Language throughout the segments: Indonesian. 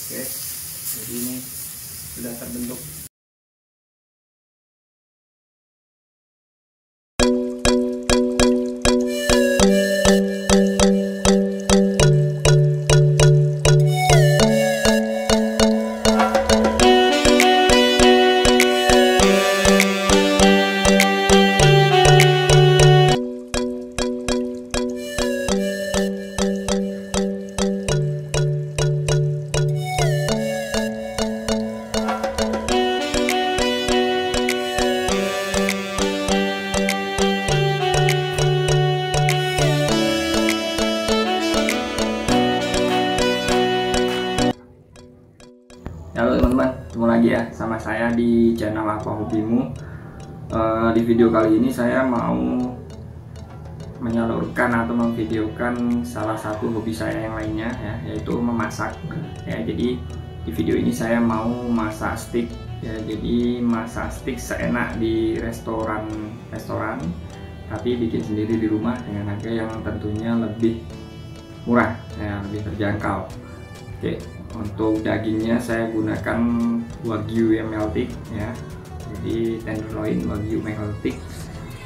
Oke, jadi ini sudah terbentuk. Halo teman-teman, ketemu lagi ya sama saya di channel Apa Hobimu. Di video kali ini saya mau menyalurkan atau memvideokan salah satu hobi saya yang lainnya ya, yaitu memasak ya. Jadi di video ini saya mau masak steak ya. Jadi masak steak seenak di restoran tapi bikin sendiri di rumah dengan harga yang tentunya lebih murah ya, lebih terjangkau. Oke, untuk dagingnya saya gunakan Wagyu MLT ya. Jadi tenderloin Wagyu MLT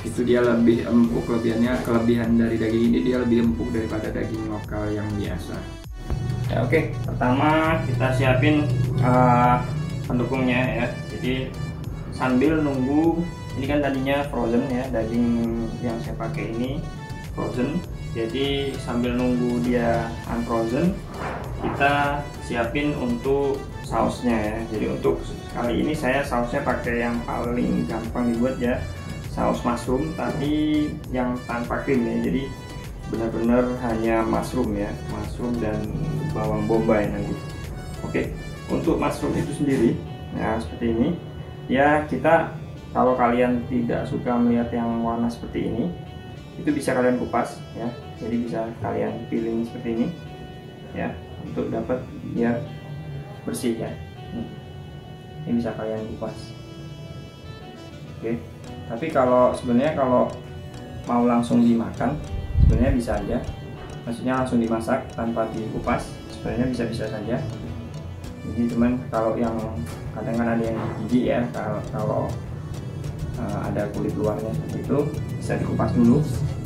itu dia lebih empuk, kelebihan dari daging ini dia lebih empuk daripada daging lokal yang biasa ya. Oke, pertama kita siapin pendukungnya ya. Jadi sambil nunggu, ini kan tadinya frozen ya, daging yang saya pakai ini frozen. Jadi sambil nunggu dia unfrozen, kita siapin untuk sausnya ya. Jadi untuk kali ini saya sausnya pakai yang paling gampang dibuat ya, saus mushroom tapi yang tanpa krim ya. Jadi benar-benar hanya mushroom ya, mushroom dan bawang bombay nanti. Oke, untuk mushroom itu sendiri ya seperti ini ya. Kita kalau kalian tidak suka melihat yang warna seperti ini, itu bisa kalian kupas ya. Jadi bisa kalian pilih seperti ini ya, untuk dapat biar bersih ya. Ini bisa kalian kupas. Oke, tapi kalau sebenarnya kalau mau langsung dimakan sebenarnya bisa aja, maksudnya langsung dimasak tanpa dikupas sebenarnya bisa-bisa saja. Jadi cuman kalau yang kadang-kadang ada yang jijik ya, kalau ada kulit luarnya seperti itu bisa dikupas dulu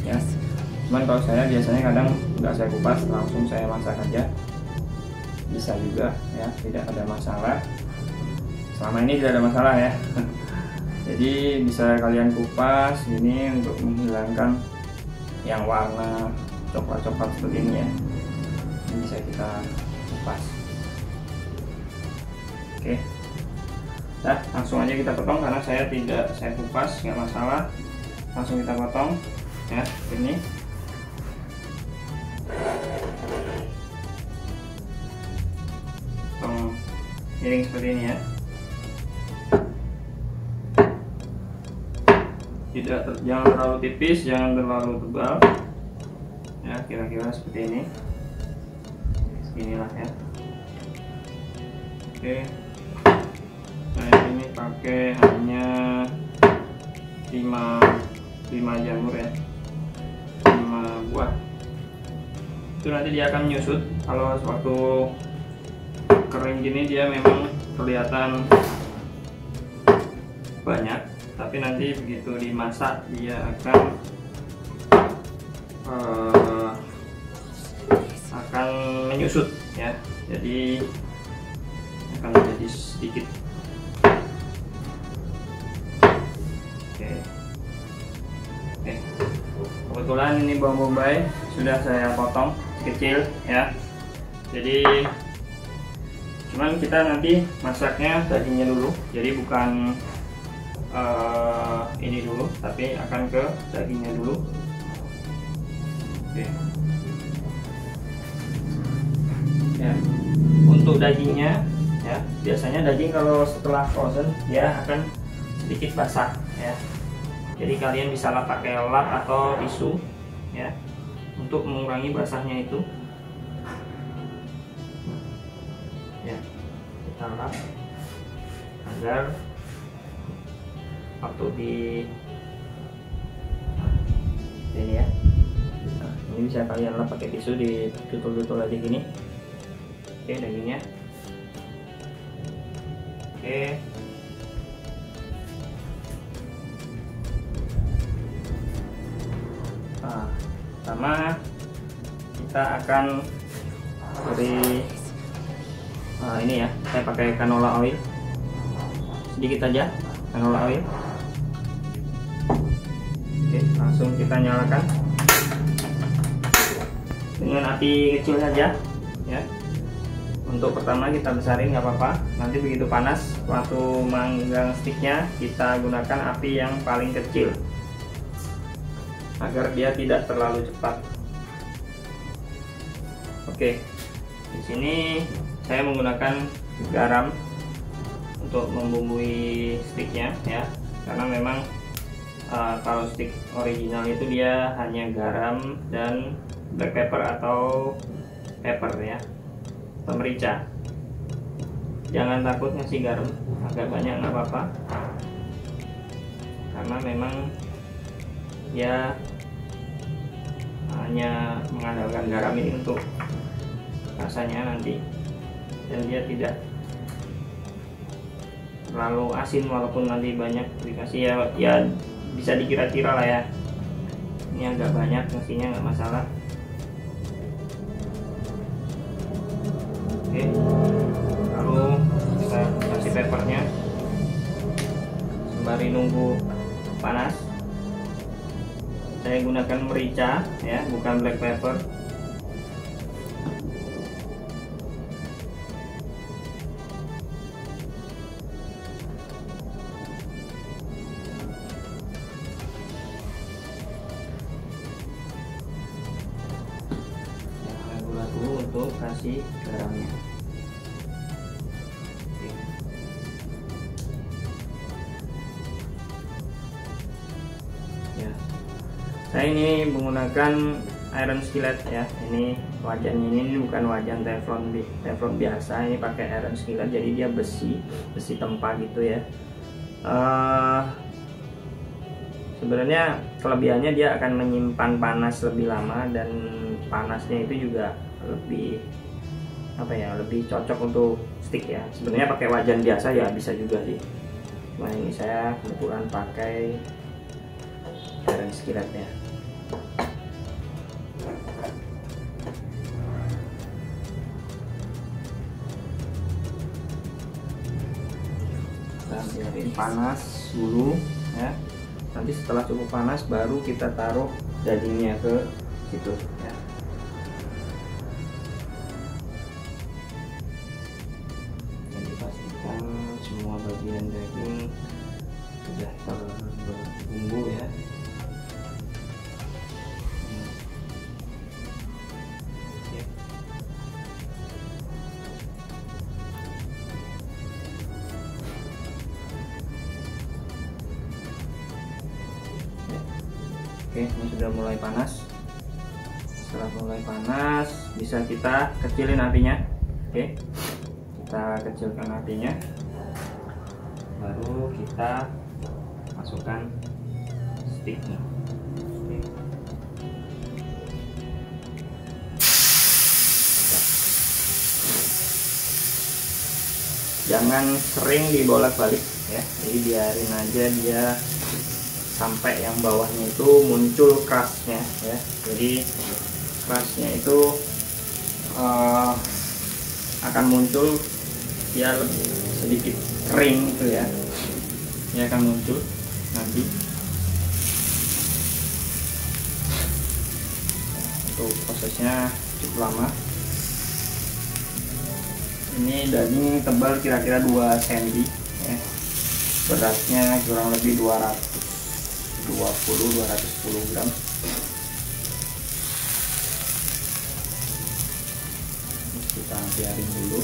ya. Cuman kalau saya biasanya kadang nggak saya kupas, langsung saya masak aja, bisa juga ya, tidak ada masalah. Selama ini tidak ada masalah ya. Jadi bisa kalian kupas ini untuk menghilangkan yang warna coklat-coklat seperti ini ya. Ini bisa kita kupas. Oke, nah langsung aja kita potong, karena saya kupas, nggak masalah, langsung kita potong ya ini. Potong miring seperti ini ya. Jangan terlalu tipis, jangan terlalu tebal ya, kira-kira seperti ini. Seginilah ya. Oke, saya ini pakai hanya 5 jamur ya, 5 buah. Itu nanti dia akan menyusut. Kalau waktu kering gini dia memang kelihatan banyak, tapi nanti begitu dimasak dia akan menyusut ya. Jadi akan menjadi sedikit. Oke, kebetulan ini bawang bombay sudah saya potong kecil ya. Jadi cuman kita nanti masaknya dagingnya dulu, jadi bukan ini dulu, tapi akan ke dagingnya dulu. Oke ya, untuk dagingnya ya, biasanya daging kalau setelah frozen dia akan sedikit basah ya. Jadi kalian bisa pakai lap atau tisu ya untuk mengurangi basahnya itu ya. Kita lap agar waktu di ini ya. Nah, ini bisa kalian lap pakai tisu, di tutul-tutul aja gini. Oke, dagingnya Oke. Nah, pertama kita akan beri ini ya, saya pakai canola oil sedikit aja, canola oil. Oke, langsung kita nyalakan dengan api kecil saja ya. Untuk pertama kita besarin nggak apa-apa, nanti begitu panas waktu manggang sticknya kita gunakan api yang paling kecil agar dia tidak terlalu cepat. Oke, di sini saya menggunakan garam untuk membumbui sticknya ya, karena memang kalau stick original itu dia hanya garam dan black pepper atau pepper ya, merica. Jangan takut ngasih garam agak banyak, nggak apa-apa, karena memang ya hanya mengandalkan garam ini untuk rasanya nanti, dan dia tidak terlalu asin walaupun nanti banyak dikasih ya bisa dikira-kira lah ya. Ini agak banyak ngasihnya, nggak masalah. Oke, lalu kita kasih peppernya sembari nunggu panas. Saya gunakan merica ya, bukan black pepper. Gula dulu untuk kasih garamnya. Saya ini menggunakan iron skillet ya. Ini wajannya ini bukan wajan teflon biasa, ini pakai iron skillet, jadi dia besi tempa gitu ya. Sebenarnya kelebihannya dia akan menyimpan panas lebih lama, dan panasnya itu juga lebih lebih cocok untuk stick ya. Sebenarnya pakai wajan biasa ya bisa juga sih, cuma ini saya kebetulan pakai iron skilletnya. Kita biarin panas dulu ya. Nanti setelah cukup panas baru kita taruh dagingnya ke situ ya. Dan dipastikan semua bagian daging sudah terbumbu ya. Oke, ini sudah mulai panas. Setelah mulai panas, bisa kita kecilin apinya. Oke, kita kecilkan apinya. Baru kita masukkan sticknya. Oke. Jangan sering dibolak-balik ya. Jadi biarin aja dia sampai yang bawahnya itu muncul crustnya ya. Jadi crustnya itu akan muncul ya, sedikit kering gitu ya. Ini akan muncul nanti. Untuk prosesnya cukup lama. Ini daging tebal kira-kira 2 cm ya. Beratnya kurang lebih 210 gram. Kita biarin dulu.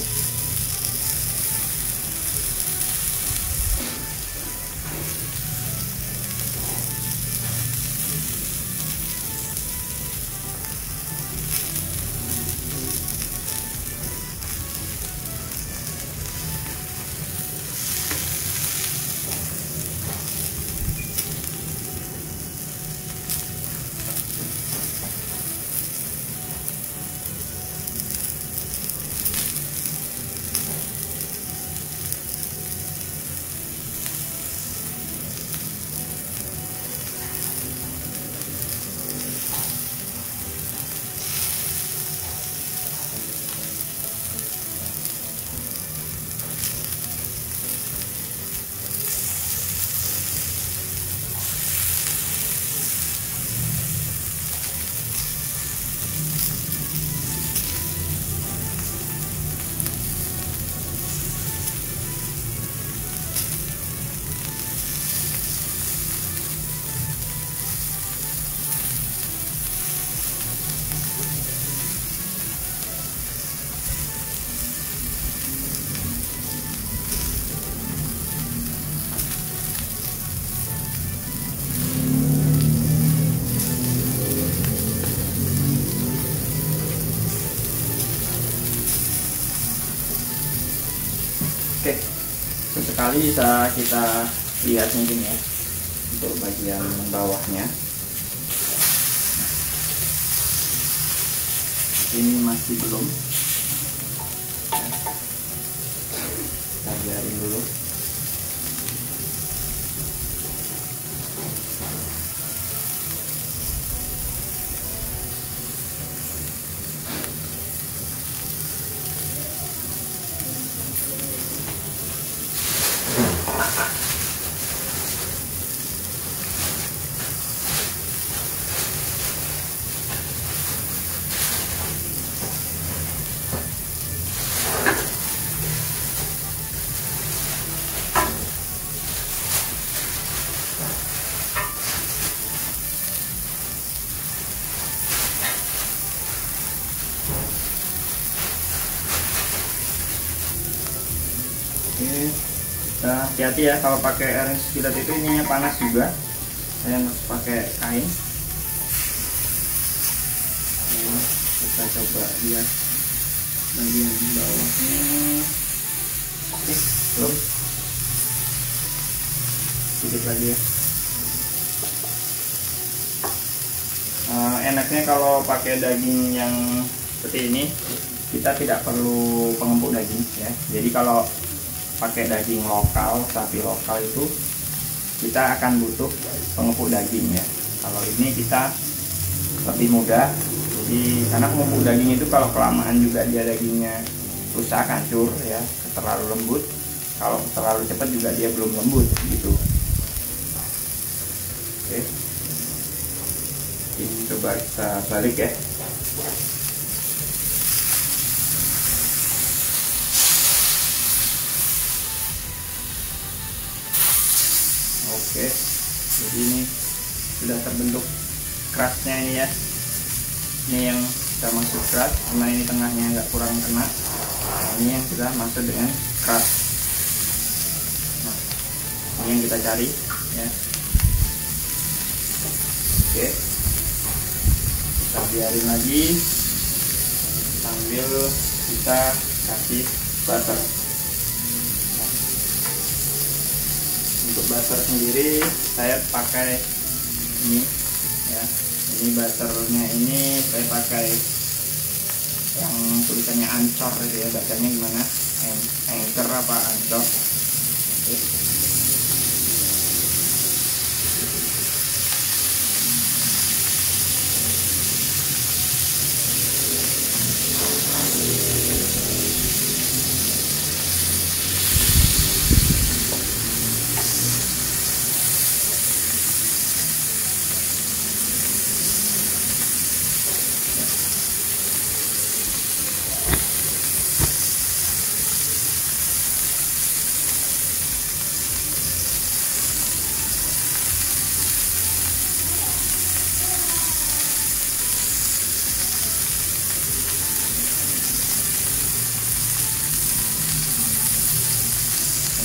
tali bisa kita lihat mungkin ya untuk bagian bawahnya. Ini masih belum, kita biarin dulu. Oke, kita hati-hati ya kalau pakai range skillet itu, ininya panas juga. Saya harus pakai kain. Oke, kita coba lihat bagian bawahnya. Oke, belum. Sedikit lagi ya. Enaknya kalau pakai daging yang seperti ini, kita tidak perlu pengempuk daging ya. Jadi kalau pakai daging lokal, sapi lokal itu kita akan butuh pengempuk daging ya. Kalau ini kita lebih mudah. Jadi karena pengempuk daging itu kalau kelamaan juga dia dagingnya rusak, hancur ya, terlalu lembut. Kalau terlalu cepat juga dia belum lembut gitu. Oke, ini coba kita balik ya. Oke, jadi ini sudah terbentuk kerasnya ini ya. Ini yang sudah masuk keras, karena ini tengahnya nggak kurang kena. Nah, ini yang sudah masuk dengan keras. Nah, ini yang kita cari ya. Oke, kita biarin lagi sambil kita kasih butter. Untuk butter sendiri saya pakai ini ya, ini butternya ini saya pakai yang tulisannya Ancor itu ya, bacanya gimana, Anchor apa Ancor. Oke.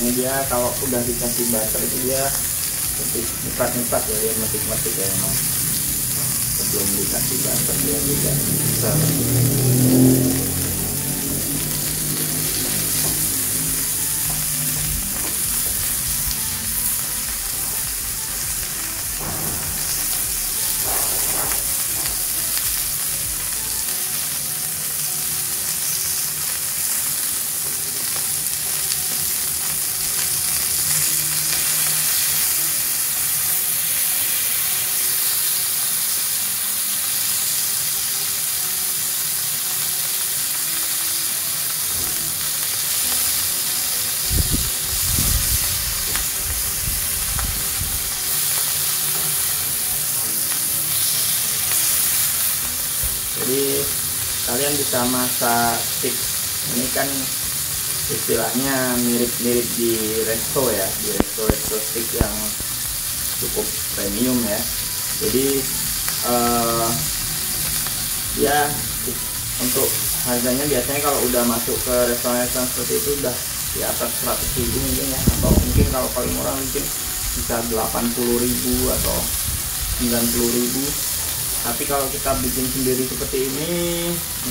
Ini dia kalau udah dikasih butter itu dia lebih nikmat ya, dia metik ya emang. Sebelum dikasih butter dia tidak bisa. Jadi kalian bisa masak steak ini kan istilahnya mirip-mirip di resto ya, di resto steak yang cukup premium ya. Jadi ya untuk harganya biasanya kalau udah masuk ke restoran seperti itu udah di atas 100.000 mungkin ya, atau mungkin kalau paling murah mungkin bisa 80.000 atau 90.000. Tapi kalau kita bikin sendiri seperti ini,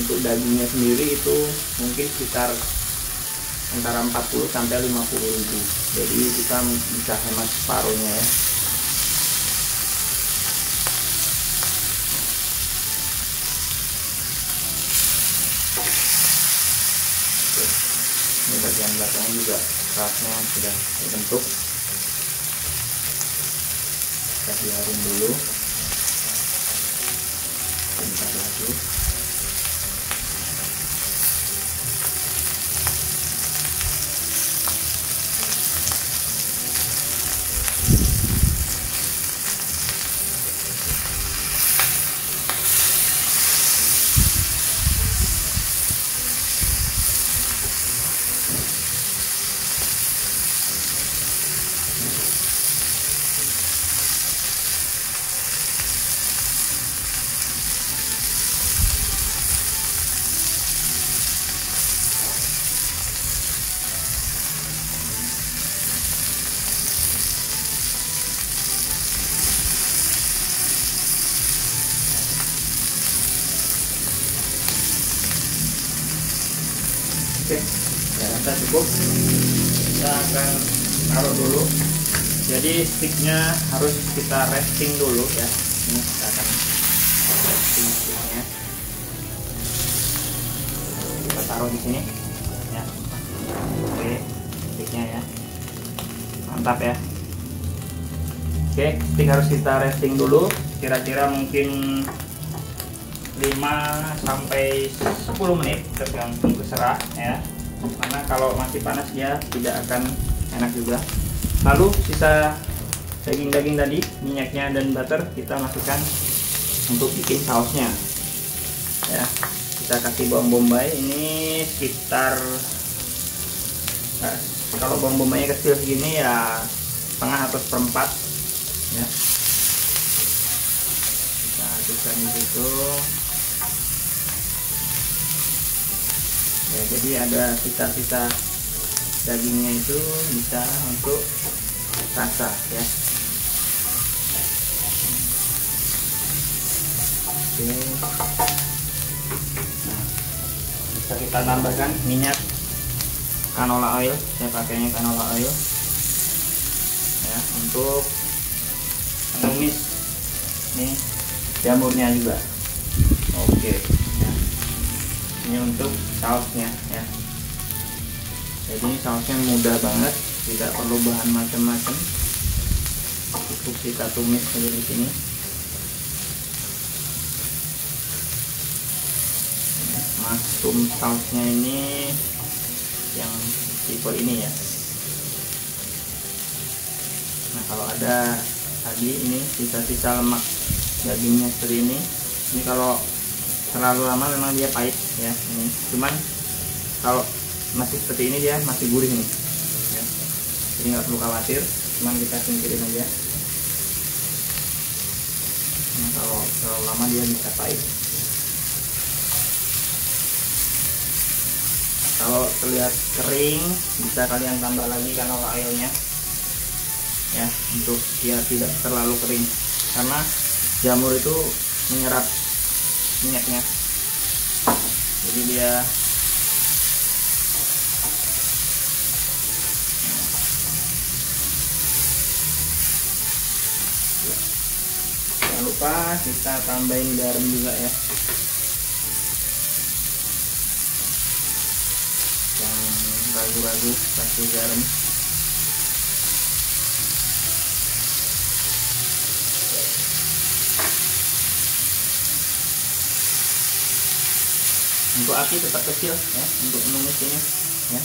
untuk dagingnya sendiri itu mungkin sekitar antara 40 sampai 50.000. Jadi kita bisa hemat separuhnya ya. Ini bagian belakangnya juga kerasnya sudah terbentuk. Kasih harum dulu. Bentar lagi. Oke, ya rasa cukup. Kita akan taruh dulu. Jadi sticknya harus kita resting dulu ya. Ini kita akan resting sticknya. Kita taruh di sini ya. Oke, sticknya ya. Mantap ya. Oke, stick harus kita resting dulu. Kira-kira mungkin 5 sampai 10 menit tergantung keserah ya, karena kalau masih panas dia tidak akan enak juga. Lalu sisa daging-daging tadi, minyaknya dan butter kita masukkan untuk bikin sausnya ya. Kita kasih bawang bombay ini sekitar kalau bawang bombaynya kecil segini ya setengah atau seperempat ya. Kita adukkan di situ. Ya, jadi ada sisa-sisa dagingnya itu bisa untuk rasa ya. Oke. Nah, bisa kita tambahkan minyak canola oil. Saya pakainya canola oil ya untuk menumis nih jamurnya juga. Oke. Ini untuk sausnya ya. Jadi sausnya mudah banget, tidak perlu bahan macam-macam. Cukup kita tumis saja di sini. Mushroom sausnya ini yang tipe ini ya. Nah, kalau ada tadi ini sisa-sisa lemak dagingnya seperti ini kalau terlalu lama memang dia pahit ya. Ini cuman kalau masih seperti ini dia masih gurih nih ya. Jadi nggak perlu khawatir, cuman kita singkirin aja. Nah, kalau terlalu lama dia bisa pahit. Kalau terlihat kering bisa kalian tambah lagi canola oilnya ya, untuk dia tidak terlalu kering, karena jamur itu menyerap minyaknya, jadi dia jangan lupa kita tambahin garam juga ya. Jangan ragu-ragu kasih garam. Untuk api tetap kecil ya untuk menumis ini ya.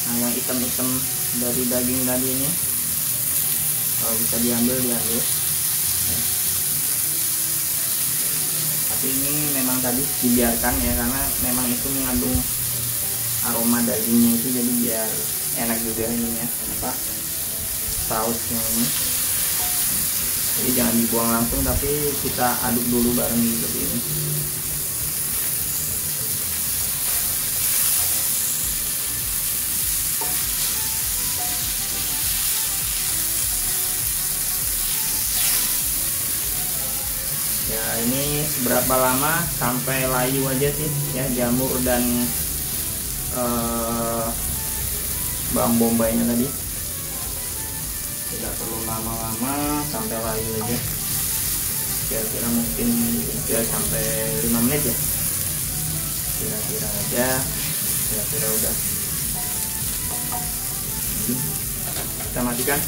Nah, yang hitam-hitam dari daging tadi ini kalau bisa diambil ya. Tapi ini memang tadi dibiarkan ya, karena memang itu mengandung aroma dagingnya itu, jadi biar enak juga ininya apa sausnya ini. Jadi jangan dibuang langsung, tapi kita aduk dulu bareng seperti ini. Ya, ini seberapa lama sampai layu aja sih ya jamur dan bawang bombaynya tadi. Tidak perlu lama-lama, sampai layu aja. Kira-kira mungkin sampai 5 menit ya. Kira-kira aja, kira-kira udah. Kita matikan.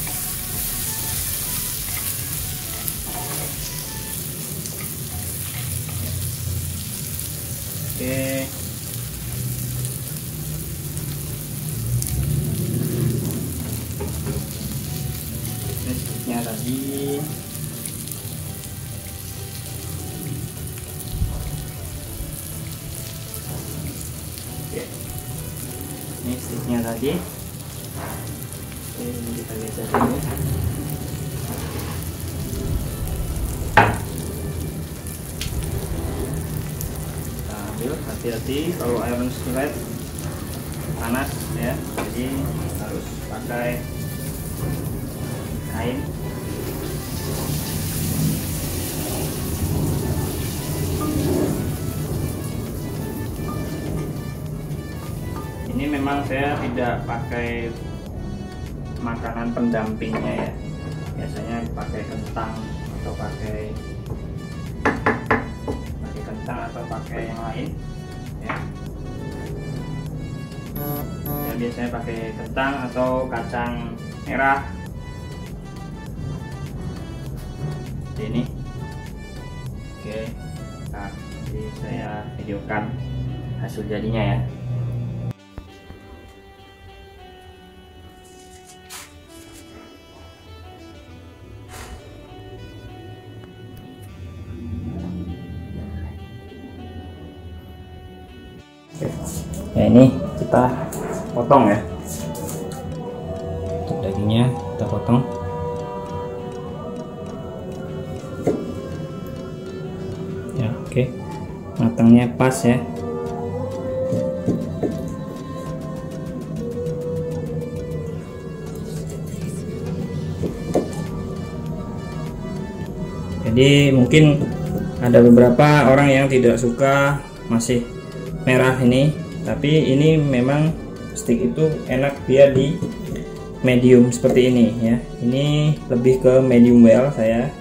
Oke. Ini sticknya tadi. Oke. Ini sticknya tadi. Oke, ini kita geser dulu. Hati-hati kalau iron skillet panas ya, jadi harus pakai kain. Ini memang saya tidak pakai makanan pendampingnya ya, biasanya pakai kentang atau pakai yang lain ya. Ya biasanya pakai kentang atau kacang merah seperti ini. Oke, nah, jadi saya videokan hasil jadinya ya. Ya ini kita potong ya, untuk dagingnya kita potong. Ya oke, matangnya pas ya. Jadi mungkin ada beberapa orang yang tidak suka masih merah ini, tapi ini memang stick itu enak dia di medium seperti ini ya. Ini lebih ke medium well saya,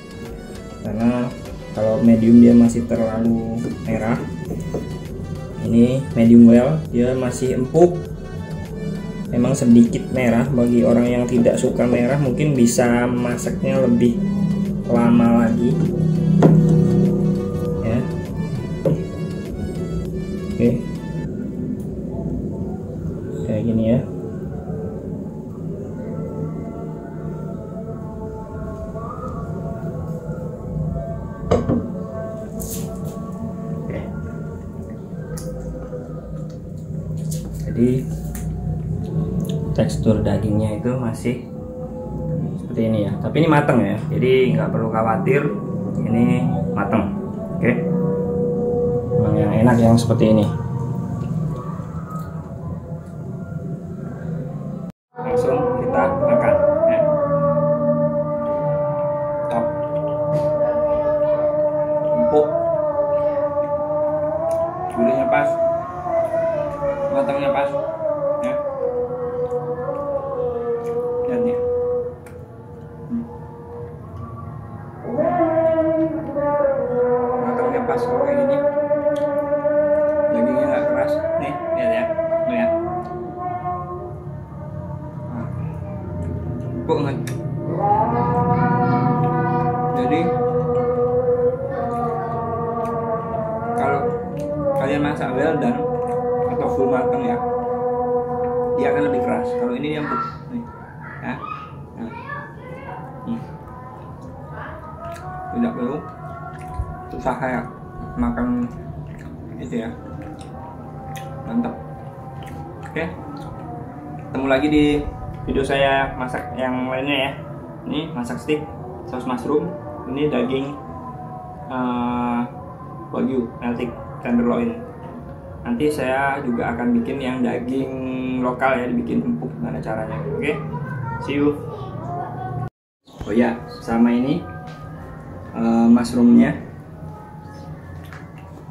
karena kalau medium dia masih terlalu merah. Ini medium well, dia masih empuk, memang sedikit merah. Bagi orang yang tidak suka merah mungkin bisa masaknya lebih lama lagi ya. Oke, kayak gini ya. Oke, jadi tekstur dagingnya itu masih seperti ini ya, tapi ini mateng ya, jadi nggak perlu khawatir, ini mateng. Oke, memang yang enak yang seperti ini. Langsung kita makan ya. Top, empuk, gurihnya pas, matangnya pas ya. Dan ya, matangnya pas kayak gini, dagingnya nggak keras nih, lihat ya, lihat, empuk banget. Jadi kalau kalian masak well done atau full matang ya, dia akan lebih keras. Kalau ini dia empuk nih ya. Tidak perlu susah kayak makan itu ya, mantap. Oke, ketemu lagi di video saya masak yang lainnya ya. Ini masak steak saus mushroom, ini daging wagyu meltik tenderloin. Nanti saya juga akan bikin yang daging lokal ya, dibikin empuk, gimana caranya. Oke, see you. Oh ya, sama ini mushroomnya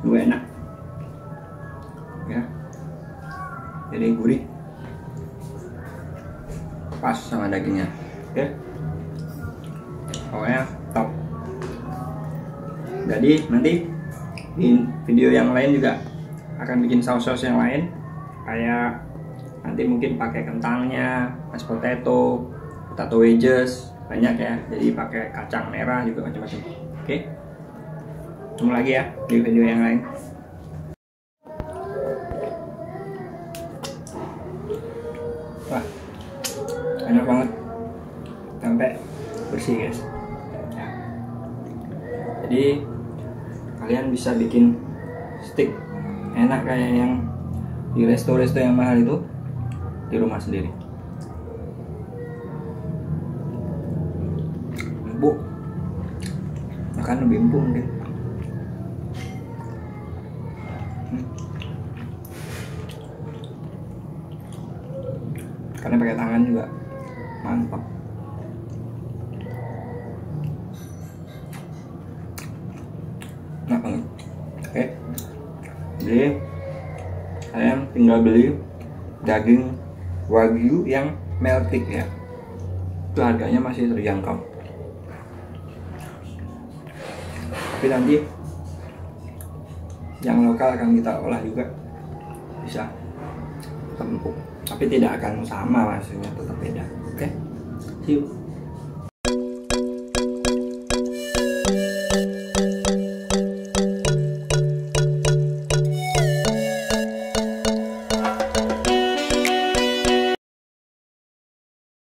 juga enak ya, jadi gurih. pas sama dagingnya. Oke, pokoknya top. Jadi nanti di video yang lain juga akan bikin saus-saus yang lain, kayak nanti mungkin pakai kentangnya, mashed potato wedges, banyak ya. Jadi pakai kacang merah juga macam-macam. Oke, ketemu lagi ya di video yang lain. Wah, enak banget sampai bersih guys ya. Jadi kalian bisa bikin steak enak kayak yang di resto-resto yang mahal itu di rumah sendiri. Empuk, makan lebih empuk mungkin. Karena pakai tangan juga mantap. Enak banget. Oke, jadi saya tinggal beli daging wagyu yang meltik ya, itu harganya masih terjangkau. Tapi nanti yang lokal akan kita olah juga, bisa empuk, tapi tidak akan sama, maksudnya tetap beda. Oke, see you.